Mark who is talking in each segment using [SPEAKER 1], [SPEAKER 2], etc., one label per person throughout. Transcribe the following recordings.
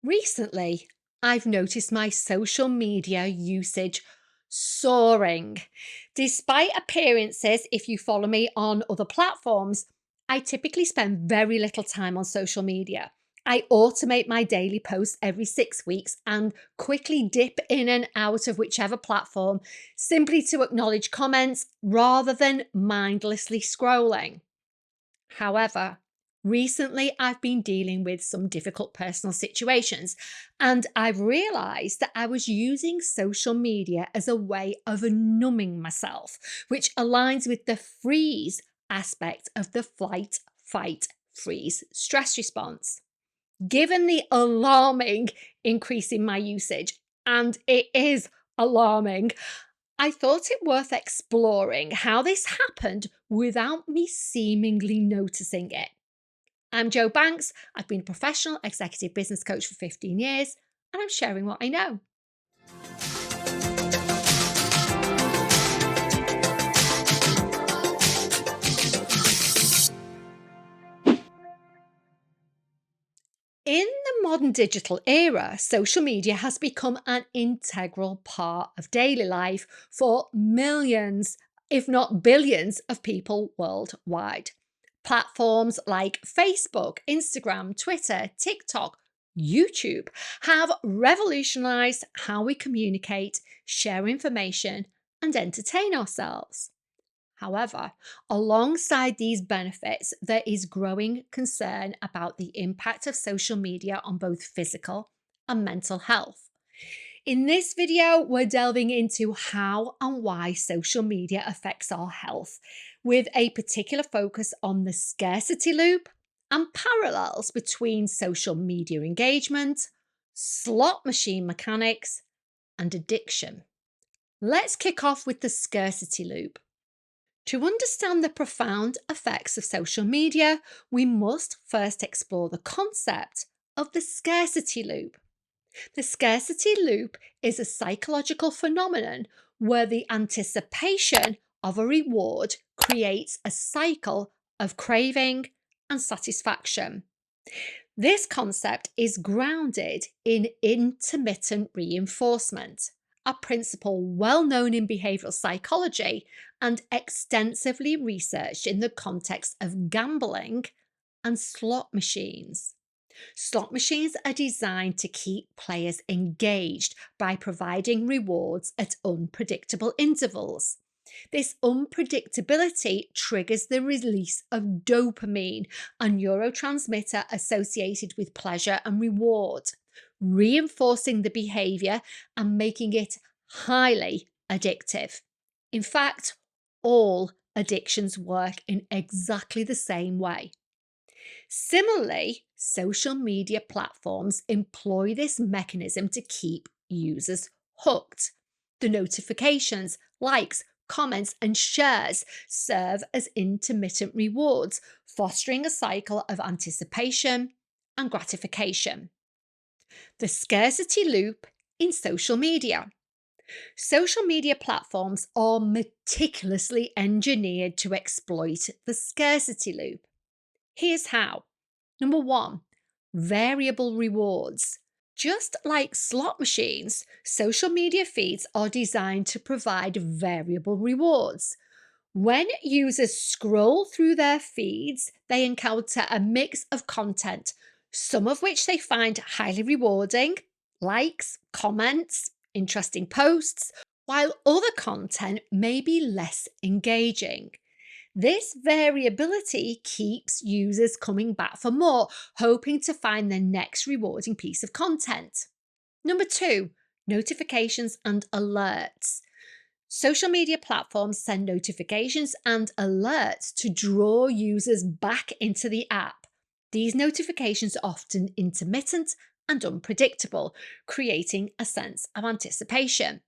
[SPEAKER 1] Recently, I've noticed my social media usage soaring. Despite appearances, if you follow me on other platforms, I typically spend very little time on social media. I automate my daily posts every 6 weeks and quickly dip in and out of whichever platform simply to acknowledge comments rather than mindlessly scrolling. However, recently I've been dealing with some difficult personal situations, and I've realized that I was using social media as a way of numbing myself, which aligns with the freeze aspect of the flight, fight, freeze stress response. Given the alarming increase in my usage, and it is alarming, I thought it worth exploring how this happened without me seemingly noticing it. I'm Jo Banks. I've been a professional executive business coach for 15 years, and I'm sharing what I know. In the modern digital era, social media has become an integral part of daily life for millions, if not billions, of people worldwide. Platforms like Facebook, Instagram, Twitter, TikTok, YouTube have revolutionized how we communicate, share information, and entertain ourselves. However, alongside these benefits, there is growing concern about the impact of social media on both physical and mental health. In this video, we're delving into how and why social media affects our health, with a particular focus on the scarcity loop and parallels between social media engagement, slot machine mechanics, and addiction. Let's kick off with the scarcity loop. To understand the profound effects of social media, we must first explore the concept of the scarcity loop. The scarcity loop is a psychological phenomenon where the anticipation of a reward creates a cycle of craving and satisfaction. This concept is grounded in intermittent reinforcement, a principle well known in behavioral psychology and extensively researched in the context of gambling and slot machines. Slot machines are designed to keep players engaged by providing rewards at unpredictable intervals. This unpredictability triggers the release of dopamine, a neurotransmitter associated with pleasure and reward, reinforcing the behavior and making it highly addictive. In fact, all addictions work in exactly the same way. Similarly, social media platforms employ this mechanism to keep users hooked. The notifications, likes, comments, and shares serve as intermittent rewards, fostering a cycle of anticipation and gratification. The scarcity loop in social media. Social media platforms are meticulously engineered to exploit the scarcity loop. Here's how. Number one, variable rewards. Just like slot machines, social media feeds are designed to provide variable rewards. When users scroll through their feeds, they encounter a mix of content, some of which they find highly rewarding, likes, comments, interesting posts, while other content may be less engaging. This variability keeps users coming back for more, hoping to find the next rewarding piece of content. Number two, notifications and alerts. Social media platforms send notifications and alerts to draw users back into the app. These notifications are often intermittent and unpredictable, creating a sense of anticipation.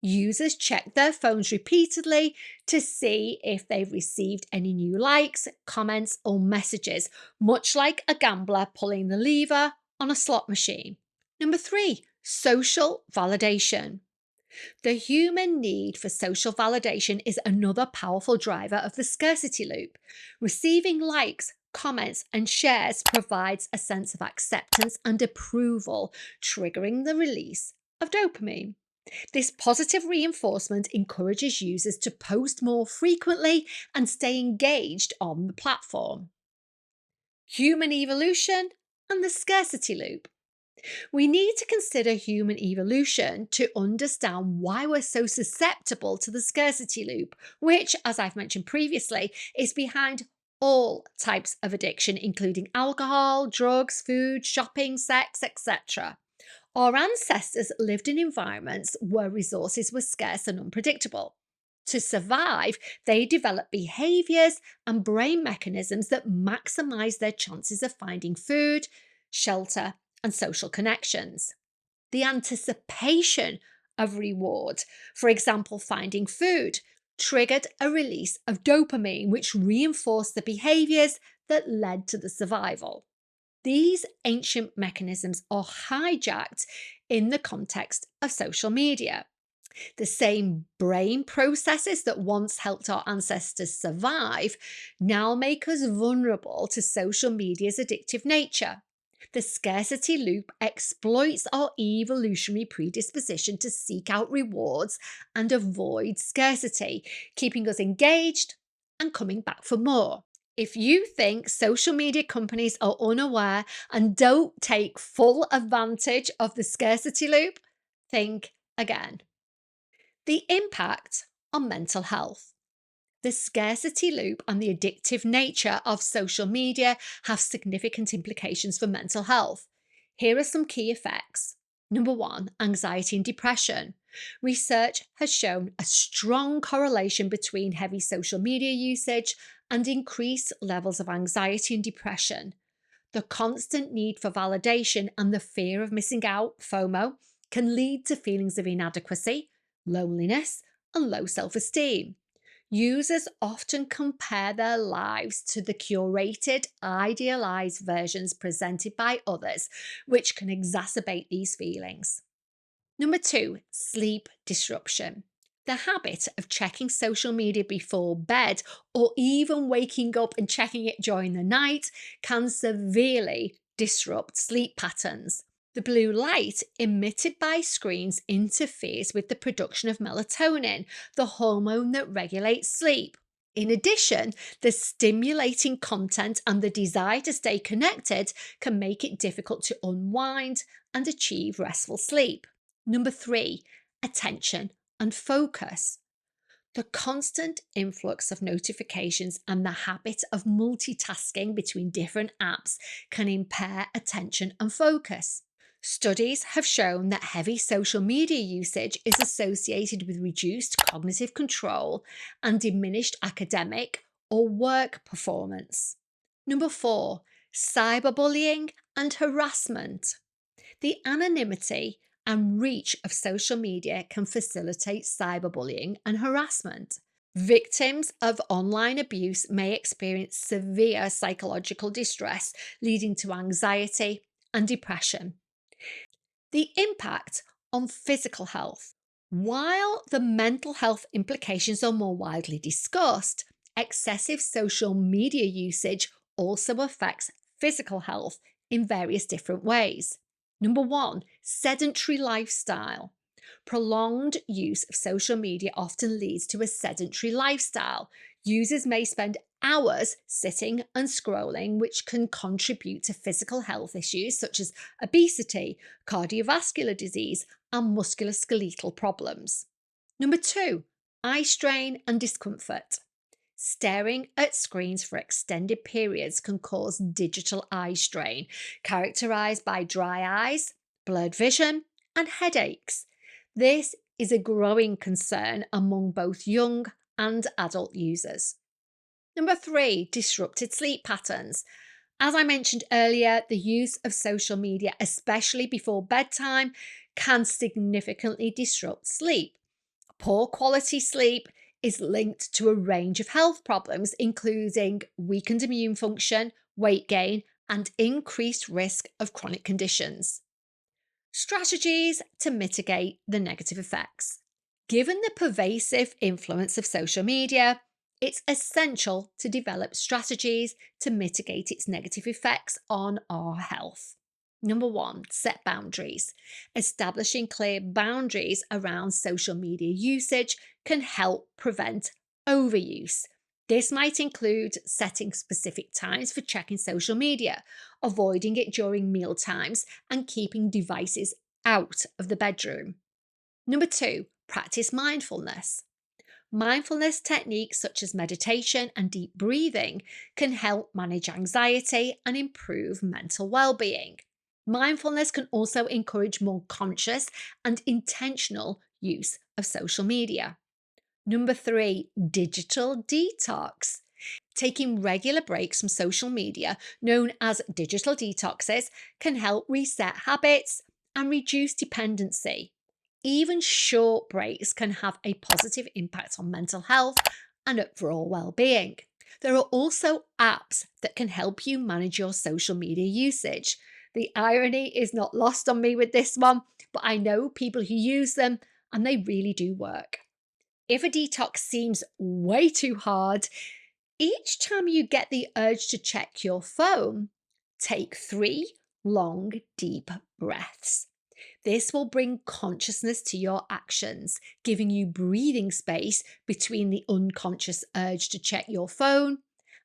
[SPEAKER 1] Users check their phones repeatedly to see if they've received any new likes, comments, or messages, much like a gambler pulling the lever on a slot machine. Number three, social validation. The human need for social validation is another powerful driver of the scarcity loop. Receiving likes, comments, and shares provides a sense of acceptance and approval, triggering the release of dopamine. This positive reinforcement encourages users to post more frequently and stay engaged on the platform. Human evolution and the scarcity loop. We need to consider human evolution to understand why we're so susceptible to the scarcity loop, which, as I've mentioned previously, is behind all types of addiction, including alcohol, drugs, food, shopping, sex, etc. Our ancestors lived in environments where resources were scarce and unpredictable. To survive, they developed behaviours and brain mechanisms that maximise their chances of finding food, shelter, and social connections. The anticipation of reward, for example, finding food, triggered a release of dopamine, which reinforced the behaviours that led to the survival. These ancient mechanisms are hijacked in the context of social media. The same brain processes that once helped our ancestors survive now make us vulnerable to social media's addictive nature. The scarcity loop exploits our evolutionary predisposition to seek out rewards and avoid scarcity, keeping us engaged and coming back for more. If you think social media companies are unaware and don't take full advantage of the scarcity loop, think again. The impact on mental health. The scarcity loop and the addictive nature of social media have significant implications for mental health. Here are some key effects. Number one, anxiety and depression. Research has shown a strong correlation between heavy social media usage and increased levels of anxiety and depression. The constant need for validation and the fear of missing out, FOMO, can lead to feelings of inadequacy, loneliness, and low self-esteem. Users often compare their lives to the curated, idealized versions presented by others, which can exacerbate these feelings. Number two, sleep disruption. The habit of checking social media before bed or even waking up and checking it during the night can severely disrupt sleep patterns. The blue light emitted by screens interferes with the production of melatonin, the hormone that regulates sleep. In addition, the stimulating content and the desire to stay connected can make it difficult to unwind and achieve restful sleep. Number three, attention and focus. The constant influx of notifications and the habit of multitasking between different apps can impair attention and focus. Studies have shown that heavy social media usage is associated with reduced cognitive control and diminished academic or work performance. Number four, cyberbullying and harassment. The anonymity and reach of social media can facilitate cyberbullying and harassment. Victims of online abuse may experience severe psychological distress, leading to anxiety and depression. The impact on physical health. While the mental health implications are more widely discussed, excessive social media usage also affects physical health in various different ways. Number one, sedentary lifestyle. Prolonged use of social media often leads to a sedentary lifestyle. Users may spend hours sitting and scrolling, which can contribute to physical health issues such as obesity, cardiovascular disease, and musculoskeletal problems. Number two, eye strain and discomfort. Staring at screens for extended periods can cause digital eye strain, characterized by dry eyes, blurred vision, and headaches. This is a growing concern among both young and adult users. Number three, disrupted sleep patterns. As I mentioned earlier, the use of social media, especially before bedtime, can significantly disrupt sleep. Poor quality sleep is linked to a range of health problems, including weakened immune function, weight gain, and increased risk of chronic conditions. Strategies to mitigate the negative effects. Given the pervasive influence of social media, It's essential to develop strategies to mitigate its negative effects on our health. Number one, set boundaries. Establishing clear boundaries around social media usage can help prevent overuse. This might include setting specific times for checking social media, avoiding it during meal times, and keeping devices out of the bedroom. Number two, practice mindfulness. Mindfulness techniques such as meditation and deep breathing can help manage anxiety and improve mental well-being. Mindfulness can also encourage more conscious and intentional use of social media. Number three, digital detox. Taking regular breaks from social media, known as digital detoxes, can help reset habits and reduce dependency. Even short breaks can have a positive impact on mental health and overall well-being. There are also apps that can help you manage your social media usage. The irony is not lost on me with this one, but I know people who use them and they really do work. If a detox seems way too hard, each time you get the urge to check your phone, take 3 long, deep breaths. This will bring consciousness to your actions, giving you breathing space between the unconscious urge to check your phone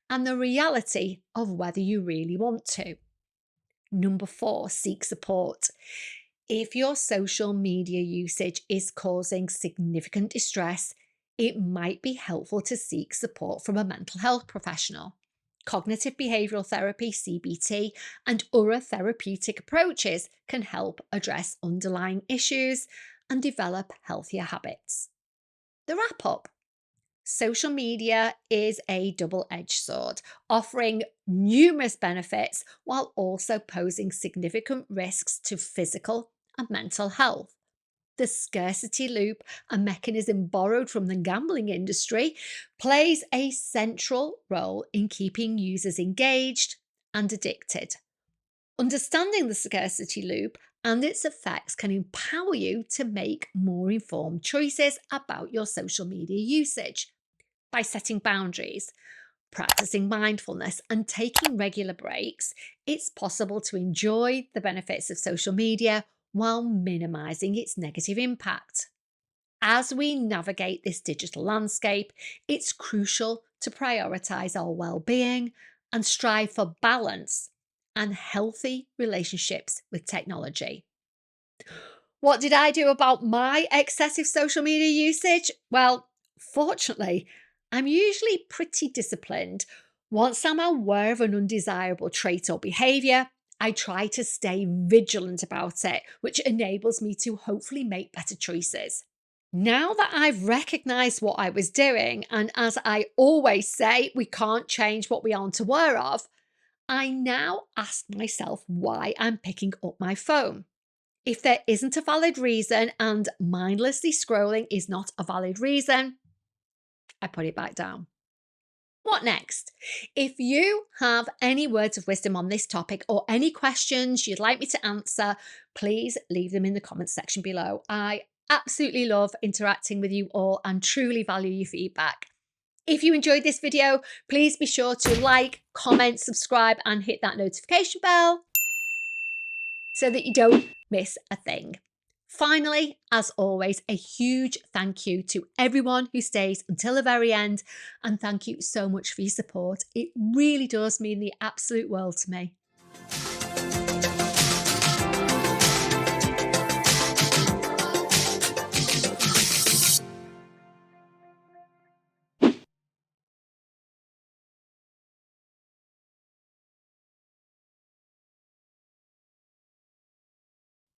[SPEAKER 1] and the reality of whether you really want to. Number 4, seek support. If your social media usage is causing significant distress, it might be helpful to seek support from a mental health professional. Cognitive behavioral therapy, CBT, and other therapeutic approaches can help address underlying issues and develop healthier habits. The wrap up. Social media is a double-edged sword, offering numerous benefits while also posing significant risks to physical and mental health. The scarcity loop, a mechanism borrowed from the gambling industry, plays a central role in keeping users engaged and addicted. Understanding the scarcity loop and its effects can empower you to make more informed choices about your social media usage. By setting boundaries, practicing mindfulness, and taking regular breaks, it's possible to enjoy the benefits of social media while minimizing its negative impact. As we navigate this digital landscape, it's crucial to prioritize our well-being and strive for balance and healthy relationships with technology. What did I do about my excessive social media usage? Well, fortunately, I'm usually pretty disciplined. Once I'm aware of an undesirable trait or behaviour, I try to stay vigilant about it, which enables me to hopefully make better choices. Now that I've recognised what I was doing, and as I always say, we can't change what we aren't aware of, I now ask myself why I'm picking up my phone. If there isn't a valid reason and mindlessly scrolling is not a valid reason, I put it back down. What next? If you have any words of wisdom on this topic or any questions you'd like me to answer, please leave them in the comments section below. I absolutely love interacting with you all and truly value your feedback. If you enjoyed this video, please be sure to like, comment, subscribe, and hit that notification bell so that you don't miss a thing. Finally, as always, a huge thank you to everyone who stays until the very end, and thank you so much for your support. It really does mean the absolute world to me.